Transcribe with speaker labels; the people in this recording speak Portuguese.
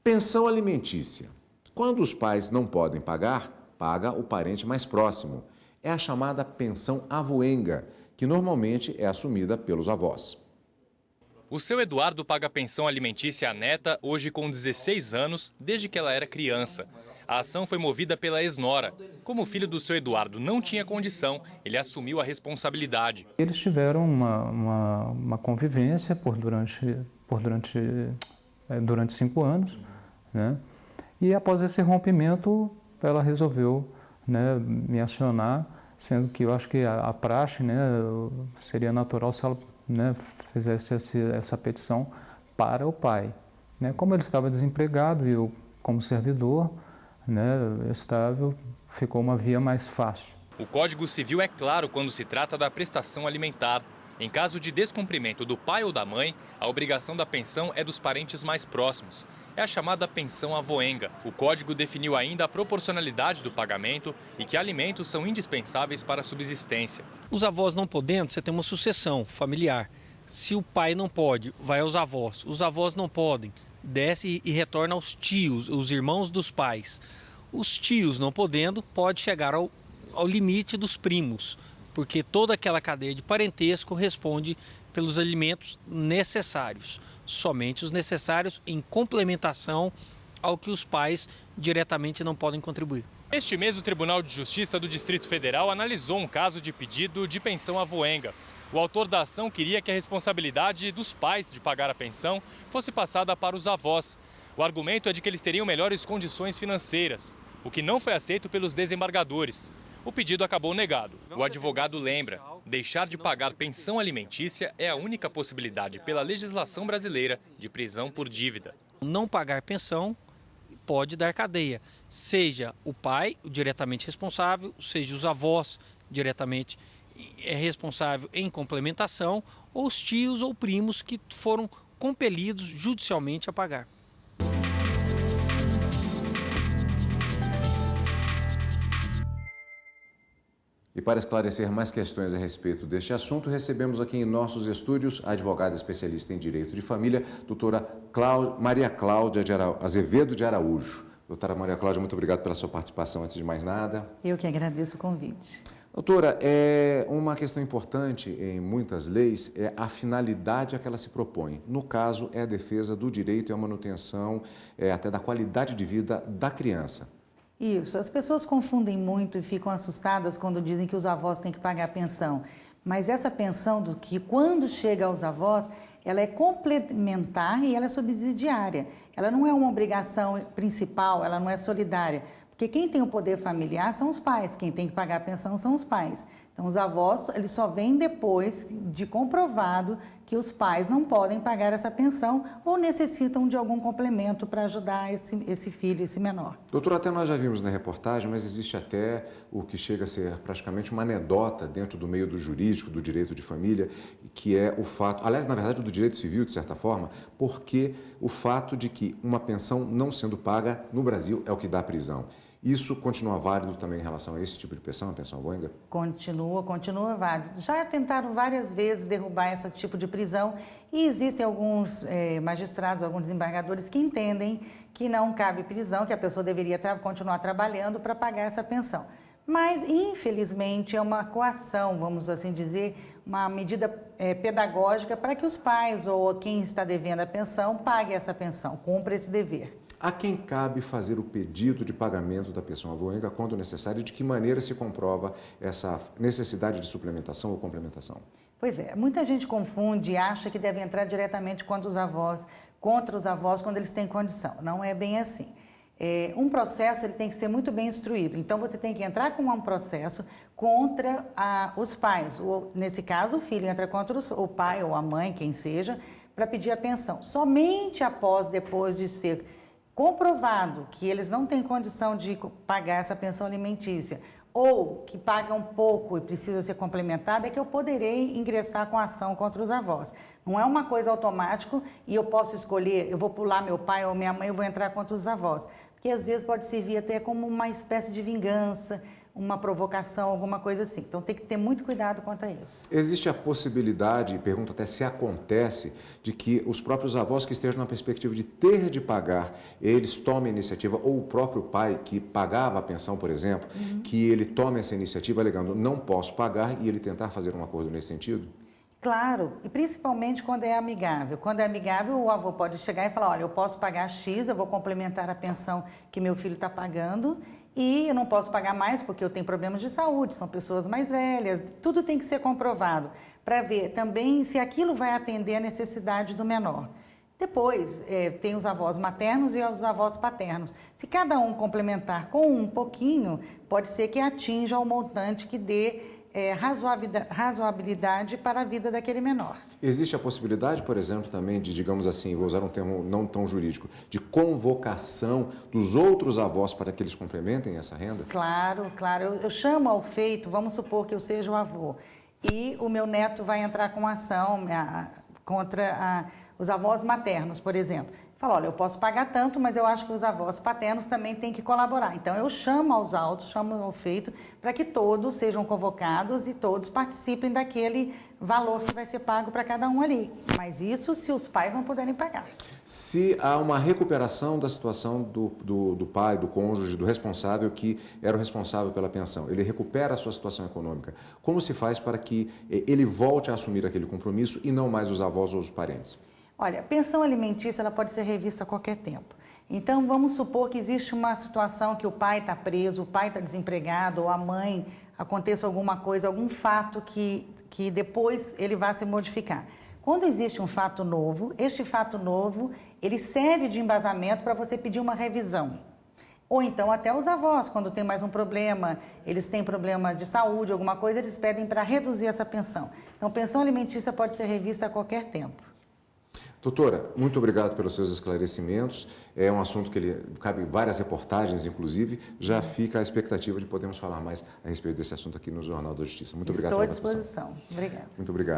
Speaker 1: Pensão alimentícia. Quando os pais não podem pagar, paga o parente mais próximo. É a chamada pensão avoenga, que normalmente é assumida pelos avós.
Speaker 2: O seu Eduardo paga pensão alimentícia à neta, hoje com 16 anos, desde que ela era criança. A ação foi movida pela ex-nora. Como o filho do seu Eduardo não tinha condição, ele assumiu a responsabilidade.
Speaker 3: Eles tiveram uma convivência durante 5 anos, né? E após esse rompimento, ela resolveu, né, me acionar, sendo que eu acho que a praxe, né, seria natural se ela, né, fizesse essa petição para o pai, né? Como ele estava desempregado e eu, como servidor, né, estável, ficou uma via mais fácil.
Speaker 2: O Código Civil é claro quando se trata da prestação alimentar. Em caso de descumprimento do pai ou da mãe, a obrigação da pensão é dos parentes mais próximos. É a chamada pensão avoenga. O Código definiu ainda a proporcionalidade do pagamento e que alimentos são indispensáveis para a subsistência.
Speaker 4: Os avós não podendo, você tem uma sucessão familiar. Se o pai não pode, vai aos avós. Os avós não podem, desce e retorna aos tios, os irmãos dos pais. Os tios não podendo, pode chegar ao limite dos primos, porque toda aquela cadeia de parentesco responde pelos alimentos necessários, somente os necessários em complementação ao que os pais diretamente não podem contribuir.
Speaker 2: Este mês, o Tribunal de Justiça do Distrito Federal analisou um caso de pedido de pensão avoenga. O autor da ação queria que a responsabilidade dos pais de pagar a pensão fosse passada para os avós. O argumento é de que eles teriam melhores condições financeiras, o que não foi aceito pelos desembargadores. O pedido acabou negado. O advogado lembra, deixar de pagar pensão alimentícia é a única possibilidade pela legislação brasileira de prisão por dívida.
Speaker 4: Não pagar pensão pode dar cadeia, seja o pai, o diretamente responsável, seja os avós diretamente responsável em complementação, ou os tios ou primos que foram compelidos judicialmente a pagar.
Speaker 1: E para esclarecer mais questões a respeito deste assunto, recebemos aqui em nossos estúdios a advogada especialista em Direito de Família, doutora Maria Cláudia Azevedo de Araújo. Doutora Maria Cláudia, muito obrigado pela sua participação antes de mais nada.
Speaker 5: Eu que agradeço o convite.
Speaker 1: Doutora, uma questão importante em muitas leis é a finalidade a que ela se propõe. No caso, é a defesa do direito e a manutenção até da qualidade de vida da criança.
Speaker 5: Isso, as pessoas confundem muito e ficam assustadas quando dizem que os avós têm que pagar a pensão. Mas essa pensão, que quando chega aos avós, ela é complementar e ela é subsidiária. Ela não é uma obrigação principal, ela não é solidária. Porque quem tem o poder familiar são os pais, quem tem que pagar a pensão são os pais. Então, os avós, eles só vêm depois de comprovado que os pais não podem pagar essa pensão ou necessitam de algum complemento para ajudar esse filho, esse menor.
Speaker 1: Doutora, até nós já vimos na reportagem, mas existe até o que chega a ser praticamente uma anedota dentro do meio do jurídico, do direito de família, que é o fato, aliás, na verdade, do direito civil, de certa forma, porque o fato de que uma pensão não sendo paga no Brasil é o que dá prisão. Isso continua válido também em relação a esse tipo de pensão, a pensão avoenga?
Speaker 5: Continua válido. Já tentaram várias vezes derrubar esse tipo de prisão e existem alguns magistrados, alguns desembargadores que entendem que não cabe prisão, que a pessoa deveria continuar trabalhando para pagar essa pensão. Mas, infelizmente, é uma coação, vamos assim dizer, uma medida pedagógica para que os pais ou quem está devendo a pensão pague essa pensão, cumpra esse dever.
Speaker 1: A quem cabe fazer o pedido de pagamento da pensão avoenga quando necessário e de que maneira se comprova essa necessidade de suplementação ou complementação?
Speaker 5: Pois é, muita gente confunde e acha que deve entrar diretamente contra os avós quando eles têm condição. Não é bem assim. Um processo ele tem que ser muito bem instruído, então você tem que entrar com um processo contra os pais. Nesse caso, o filho entra contra o pai ou a mãe, quem seja, para pedir a pensão. Somente depois de ser comprovado que eles não têm condição de pagar essa pensão alimentícia ou que pagam pouco e precisa ser complementada, é que eu poderei ingressar com ação contra os avós. Não é uma coisa automática e eu posso escolher, eu vou pular meu pai ou minha mãe, eu vou entrar contra os avós. Porque às vezes pode servir até como uma espécie de vingança, uma provocação, alguma coisa assim. Então tem que ter muito cuidado quanto a isso.
Speaker 1: Existe a possibilidade, pergunto até se acontece, de que os próprios avós que estejam na perspectiva de ter de pagar, eles tomem a iniciativa, ou o próprio pai que pagava a pensão, por exemplo, que ele tome essa iniciativa alegando não posso pagar e ele tentar fazer um acordo nesse sentido?
Speaker 5: Claro, e principalmente quando é amigável. Quando é amigável, o avô pode chegar e falar, olha, eu posso pagar X, eu vou complementar a pensão que meu filho está pagando e eu não posso pagar mais porque eu tenho problemas de saúde, são pessoas mais velhas, tudo tem que ser comprovado para ver também se aquilo vai atender a necessidade do menor. Depois, tem os avós maternos e os avós paternos. Se cada um complementar com um pouquinho, pode ser que atinja o montante que dê razoabilidade para a vida daquele menor.
Speaker 1: Existe a possibilidade, por exemplo, também de, digamos assim, vou usar um termo não tão jurídico, de convocação dos outros avós para que eles complementem essa renda?
Speaker 5: Claro, claro. Eu chamo ao feito, vamos supor que eu seja o avô, e o meu neto vai entrar com ação contra os avós maternos, por exemplo. Fala, olha, eu posso pagar tanto, mas eu acho que os avós paternos também têm que colaborar. Então, eu chamo aos autos, chamo ao feito, para que todos sejam convocados e todos participem daquele valor que vai ser pago para cada um ali. Mas isso se os pais não puderem pagar.
Speaker 1: Se há uma recuperação da situação do pai, do cônjuge, do responsável que era o responsável pela pensão, ele recupera a sua situação econômica, como se faz para que ele volte a assumir aquele compromisso e não mais os avós ou os parentes?
Speaker 5: Olha, a pensão alimentícia ela pode ser revista a qualquer tempo. Então, vamos supor que existe uma situação que o pai está preso, o pai está desempregado, ou a mãe, aconteça alguma coisa, algum fato que depois ele vai se modificar. Quando existe um fato novo, este fato novo, ele serve de embasamento para você pedir uma revisão. Ou então até os avós, quando tem mais um problema, eles têm problema de saúde, alguma coisa, eles pedem para reduzir essa pensão. Então, pensão alimentícia pode ser revista a qualquer tempo.
Speaker 1: Doutora, muito obrigado pelos seus esclarecimentos. É um assunto que cabe várias reportagens, inclusive. Já fica a expectativa de podermos falar mais a respeito desse assunto aqui no Jornal da Justiça. Muito obrigado.
Speaker 5: Estou à disposição. Obrigada.
Speaker 1: Muito obrigado.